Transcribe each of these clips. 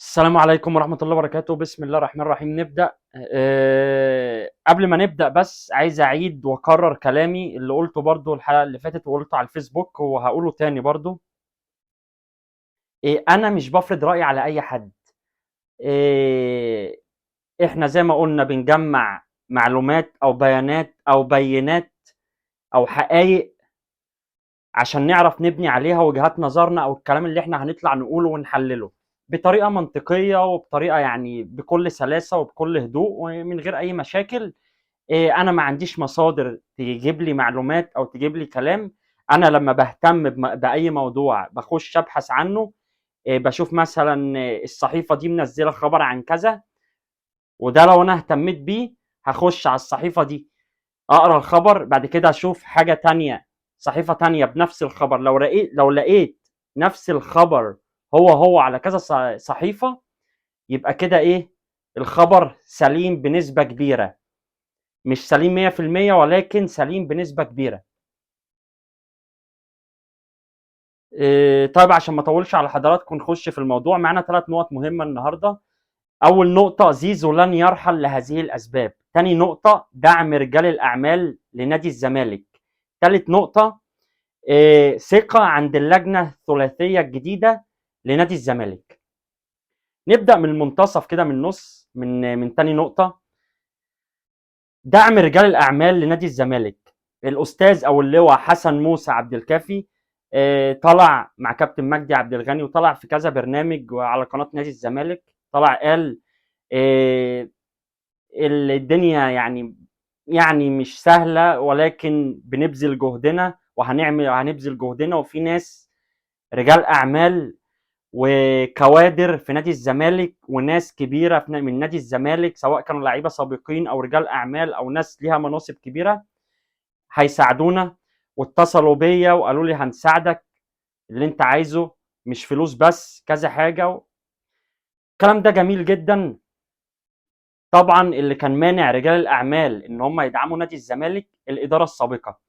السلام عليكم ورحمة الله وبركاته. بسم الله الرحمن الرحيم. نبدأ. قبل ما نبدأ بس عايز أعيد وأكرر كلامي اللي قلته برضو الحلقة اللي فاتت وقلته على الفيسبوك وهقوله تاني برضو. أنا مش بفرض رأيي على أي حد. آه، إحنا زي ما قلنا بنجمع معلومات أو بيانات أو بينات أو حقائق عشان نعرف نبني عليها وجهات نظرنا او الكلام اللي احنا هنطلع نقوله ونحلله بطريقه منطقيه وبطريقه يعني بكل سلاسه وبكل هدوء ومن غير اي مشاكل. انا ما عنديش مصادر تجيب لي معلومات او تجيب لي كلام. انا لما بهتم باي موضوع بخش ابحث عنه. بشوف مثلا الصحيفه دي منزله خبر عن كذا، وده لو انا اهتميت بيه هخش على الصحيفه دي اقرا الخبر، بعد كده اشوف حاجه تانية، صحيفه تانية بنفس الخبر. لو لقيت نفس الخبر هو على كذا صحيفه، يبقى كده ايه؟ الخبر سليم بنسبه كبيره، مش سليم 100% ولكن سليم بنسبه كبيره. طيب عشان ما اطولش على حضراتكم نخش في الموضوع. معانا 3 نقط مهمه النهارده. اول نقطه: زيزو لن يرحل لهذه الاسباب. تاني نقطه: دعم رجال الاعمال لنادي الزمالك. ثالث نقطه: ثقة عند اللجنة الثلاثية الجديدة لنادي الزمالك. نبدأ من المنتصف كده، من النص، من تاني نقطة: دعم رجال الأعمال لنادي الزمالك. الأستاذ أو اللواء حسن موسى عبد الكافي طلع مع كابتن مجدي عبد الغني وطلع في كذا برنامج على قناة نادي الزمالك. طلع قال آه، الدنيا يعني مش سهلة، ولكن بنبذل جهدنا وهنبذل جهدنا، وفي ناس رجال اعمال وكوادر في نادي الزمالك وناس كبيره من نادي الزمالك، سواء كانوا لعيبه سابقين او رجال اعمال او ناس ليها مناصب كبيره، هيساعدونا. واتصلوا بيا وقالوا لي هنساعدك، اللي انت عايزه مش فلوس بس، كذا حاجه. الكلام ده جميل جدا. طبعا اللي كان مانع رجال الاعمال ان هم يدعموا نادي الزمالك الاداره السابقه.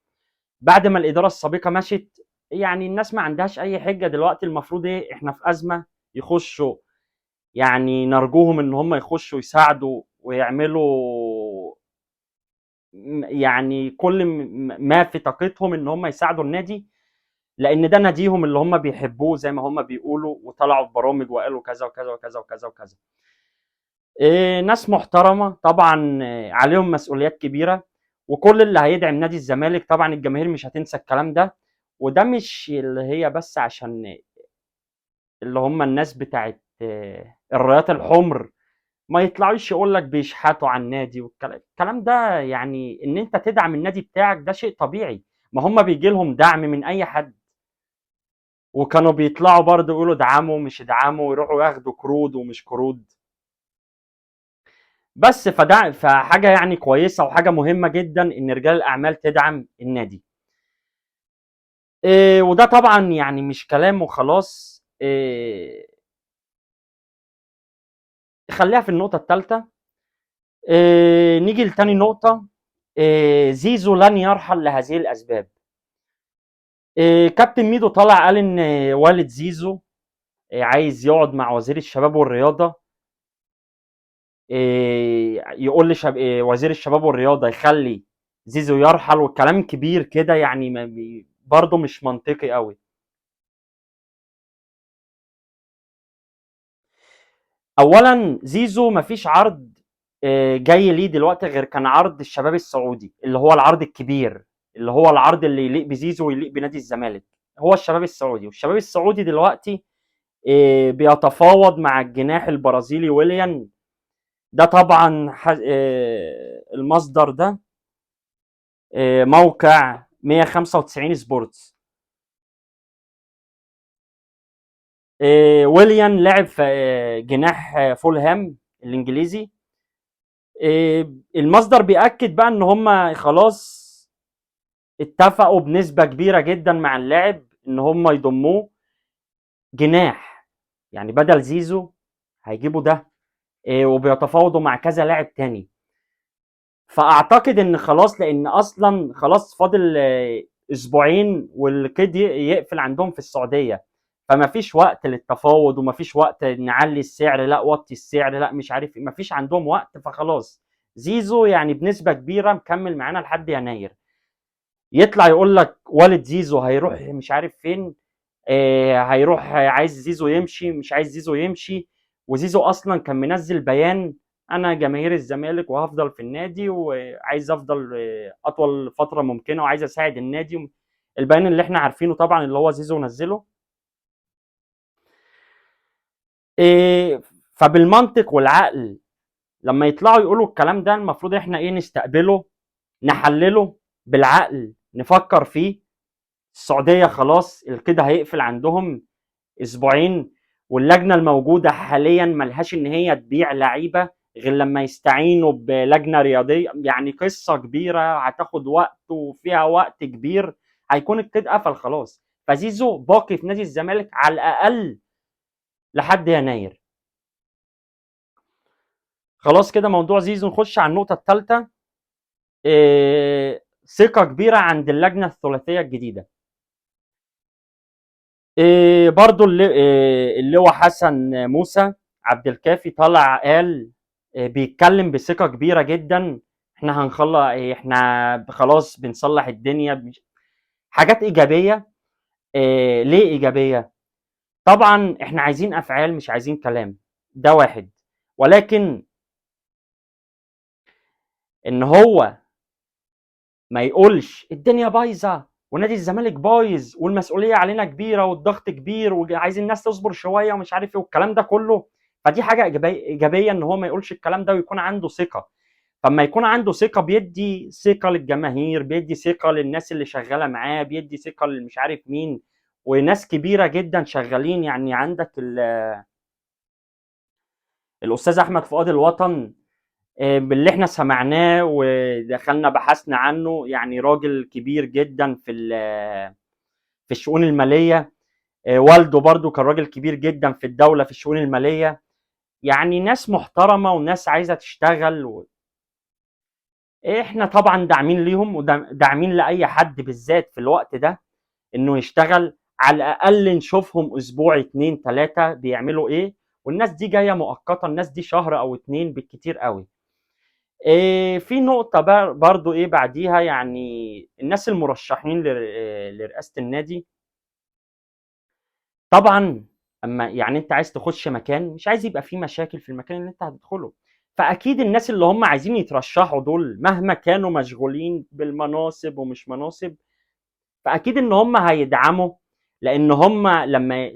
بعد ما الاداره السابقه مشت، يعني الناس ما عندهاش اي حجه دلوقتي. المفروض ايه؟ احنا في ازمه، يخشوا، يعني نرجوهم ان هم يخشوا يساعدوا ويعملوا يعني كل ما في طاقتهم ان هم يساعدوا النادي، لان ده ناديهم اللي هم بيحبوه زي ما هم بيقولوا، وطلعوا في برامج وقالوا كذا وكذا وكذا وكذا وكذا. ناس محترمه طبعا، عليهم مسؤوليات كبيره. وكل اللي هيدعم نادي الزمالك طبعا الجماهير مش هتنسى الكلام ده. وده مش اللي هي بس عشان اللي هم الناس بتاعت الرايات الحمر ما يطلعوش يقول لك بيشحتوا عن النادي والكلام ده. يعني ان انت تدعم النادي بتاعك ده شيء طبيعي، ما هم بيجي لهم دعم من اي حد، وكانوا بيطلعوا برضه يقولوا ادعموا مش ادعموا ويروحوا ياخدوا قروض ومش قروض. بس فحاجه يعني كويسه وحاجه مهمه جدا ان رجال الاعمال تدعم النادي. وده طبعا يعني مش كلام وخلاص. خليها في النقطه الثالثه. نيجي لتاني نقطه: زيزو لن يرحل لهذه الاسباب. كابتن ميدو طلع قال ان والد زيزو عايز يقعد مع وزير الشباب والرياضه، يقول وزير الشباب والرياضه يخلي زيزو يرحل، والكلام كبير كده يعني برضه مش منطقي قوي. اولا زيزو مفيش عرض جاي ليه دلوقتي غير كان عرض الشباب السعودي، اللي هو العرض الكبير، اللي هو العرض اللي يليق بزيزو ويليق بنادي الزمالك، هو الشباب السعودي. والشباب السعودي دلوقتي بيتفاوض مع الجناح البرازيلي ويليان. ده طبعا المصدر ده موقع 195 سبورتس. ويليان لعب في جناح فولهام الانجليزي. المصدر بيأكد بقى ان هم خلاص اتفقوا بنسبة كبيرة جدا مع اللاعب ان هم يضموه جناح، يعني بدل زيزو هيجيبوا ده. وبيتفاوضوا مع كذا لاعب تاني. فاعتقد ان خلاص، لان اصلا خلاص فاضل اسبوعين والقيد يقفل عندهم في السعوديه، فما فيش وقت للتفاوض وما فيش وقت نعلي السعر، لا وطي السعر، لا مش عارف ايه، ما فيش عندهم وقت. فخلاص زيزو يعني بنسبه كبيره مكمل معانا لحد يناير. يطلع يقول لك والد زيزو هيروح مش عارف فين، هيروح عايز زيزو يمشي، مش عايز زيزو يمشي. وزيزو اصلا كان منزل بيان: انا جماهير الزمالك وهفضل في النادي وعايز افضل اطول فتره ممكنه وعايز اساعد النادي. البيان اللي احنا عارفينه طبعا اللي هو زيزو نزله. إيه، فبالمنطق والعقل لما يطلعوا يقولوا الكلام ده المفروض احنا ايه نستقبله، نحلله بالعقل، نفكر فيه. السعوديه خلاص الكده هيقفل عندهم اسبوعين، واللجنه الموجوده حاليا ملهاش ان هي تبيع لعيبه غير لما يستعينوا بلجنه رياضيه. يعني قصه كبيره هتاخد وقت وفيها وقت كبير، هيكون الكده قفل خلاص. فزيزو باقي في نادي الزمالك على الاقل لحد يناير. خلاص كده موضوع زيزو. نخش على النقطه الثالثه. ثقه كبيره عند اللجنه الثلاثيه الجديده. برضو اللواء حسن موسى عبد الكافي طلع قال، بيتكلم بثقة كبيرة جدا: احنا هنخلص، احنا خلاص بنصلح الدنيا. حاجات إيجابية. ليه إيجابية؟ طبعا احنا عايزين أفعال مش عايزين كلام، ده واحد. ولكن ان هو ما يقولش الدنيا بايظة ونادي الزمالك بايظ والمسؤوليه علينا كبيره والضغط كبير وعايز الناس تصبر شويه ومش عارف ايه والكلام ده كله. فدي حاجه ايجابيه ان هو ما يقولش الكلام ده ويكون عنده ثقه. فما يكون عنده ثقه بيدي ثقه للجماهير، بيدي ثقه للناس اللي شغاله معاه، بيدي ثقه مش عارف مين، وناس كبيره جدا شغالين. يعني عندك الاستاذ احمد فؤاد الوطن، باللي احنا سمعناه ودخلنا بحثنا عنه، يعني راجل كبير جدا في الشؤون الماليه. والده برضو كان راجل كبير جدا في الدوله في الشؤون الماليه. يعني ناس محترمه وناس عايزه تشتغل احنا طبعا داعمين ليهم وداعمين لاي حد بالذات في الوقت ده انه يشتغل. على الاقل نشوفهم اسبوع 2 3 بيعملوا ايه. والناس دي جايه مؤقتا، الناس دي شهر او 2 بالكتير قوي. في نقطه برضو بعديها، يعني الناس المرشحين لرئاسه النادي. طبعا اما يعني انت عايز تخش مكان مش عايز يبقى فيه مشاكل في المكان اللي انت هتدخله. فاكيد الناس اللي هم عايزين يترشحوا دول مهما كانوا مشغولين بالمناصب ومش مناصب، فاكيد ان هم هيدعموا. لان هم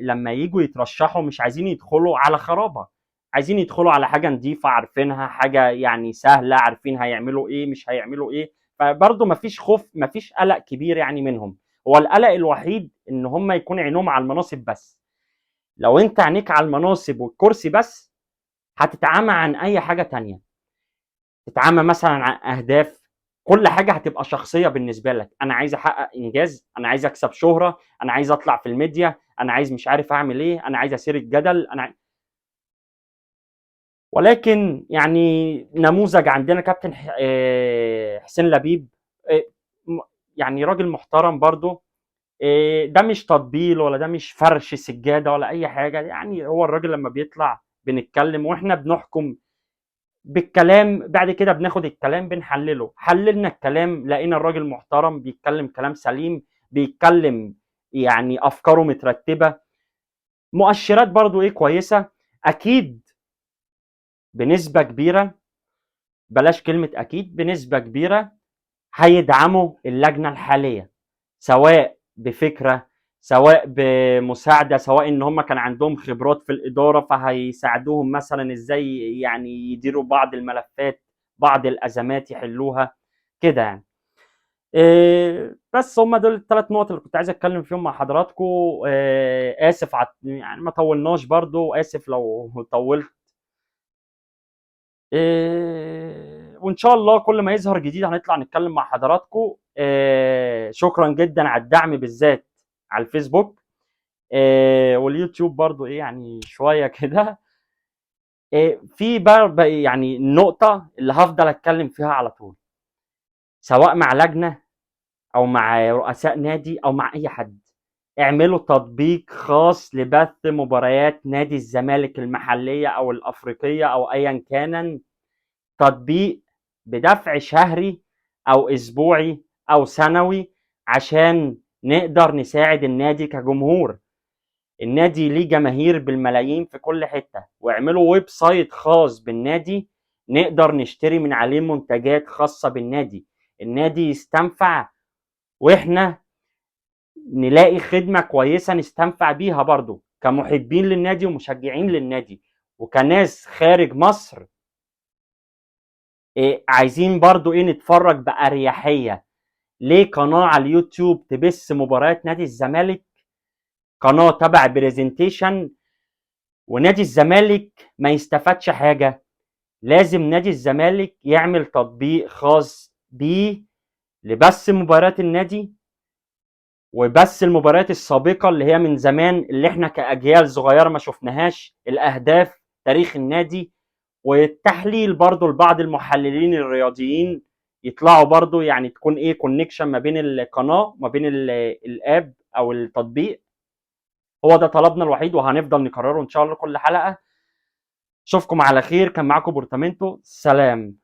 لما يجوا يترشحوا مش عايزين يدخلوا على خرابه، عايزين يدخلوا على حاجه نظيفه عارفينها، حاجه يعني سهله عارفين هيعملوا ايه مش هيعملوا ايه. فبرضه مفيش خوف، مفيش قلق كبير يعني منهم. هو القلق الوحيد ان هم يكون عينهم على المناصب بس. لو انت عينيك على المناصب والكرسي بس هتتعامى عن اي حاجه تانية. تتعامى مثلا عن اهداف، كل حاجه هتبقى شخصيه بالنسبه لك. انا عايز احقق انجاز، انا عايز اكسب شهره، انا عايز اطلع في الميديا، انا عايز مش عارف اعمل ايه، انا عايز اثير الجدل، ولكن يعني نموذج عندنا كابتن حسين لبيب، آه، يعني راجل محترم برضه. ده مش تطبيل ولا ده مش فرش سجاده ولا اي حاجه. يعني هو الراجل لما بيطلع بنتكلم واحنا بنحكم بالكلام، بعد كده بناخد الكلام بنحلله. حللنا الكلام لقينا الراجل محترم بيتكلم كلام سليم، بيتكلم يعني افكاره مترتبه، مؤشرات برضو كويسه. اكيد بنسبه كبيره، بلاش كلمه اكيد، بنسبه كبيره هيدعموا اللجنه الحاليه، سواء بفكره سواء بمساعده، سواء ان هم كان عندهم خبرات في الاداره فهيساعدوهم مثلا ازاي يعني يديروا بعض الملفات، بعض الازمات يحلوها كده يعني. بس هم دول الثلاث نقط اللي كنت عايز اتكلم فيهم مع حضراتكم. اسف يعني ما طولناش برضو، اسف لو طولت. وان شاء الله كل ما يظهر جديد هنطلع نتكلم مع حضراتكم. شكرا جدا على الدعم بالذات على الفيسبوك واليوتيوب برضو يعني شويه كده. في يعني النقطه اللي هفضل اتكلم فيها على طول، سواء مع لجنه او مع رؤساء نادي او مع اي حد: اعملوا تطبيق خاص لبث مباريات نادي الزمالك المحلية او الافريقية او ايا كان، تطبيق بدفع شهري او اسبوعي او سنوي، عشان نقدر نساعد النادي كجمهور. النادي ليه جماهير بالملايين في كل حتة، واعملوا ويب سايت خاص بالنادي نقدر نشتري من عليه منتجات خاصة بالنادي، النادي يستنفع واحنا نلاقي خدمة كويسة نستنفع بيها برضو كمحبين للنادي ومشجعين للنادي. وكناس خارج مصر عايزين برضو نتفرج بأريحية، ليه قناة على اليوتيوب تبث مباريات نادي الزمالك، قناة تبع بريزنتيشن، ونادي الزمالك ما يستفادش حاجة؟ لازم نادي الزمالك يعمل تطبيق خاص بيه لبث مباريات النادي، وبث المباريات السابقة اللي هي من زمان اللي احنا كأجيال صغيرة ما شفناهاش، الأهداف، تاريخ النادي، والتحليل برضو لبعض المحللين الرياضيين يطلعوا برضو، يعني تكون كونكشن ما بين القناة وما بين الاب او التطبيق. هو ده طلبنا الوحيد وهنفضل نكرره ان شاء الله كل حلقة. اشوفكم على خير، كان معاكم بورتامنتو، سلام.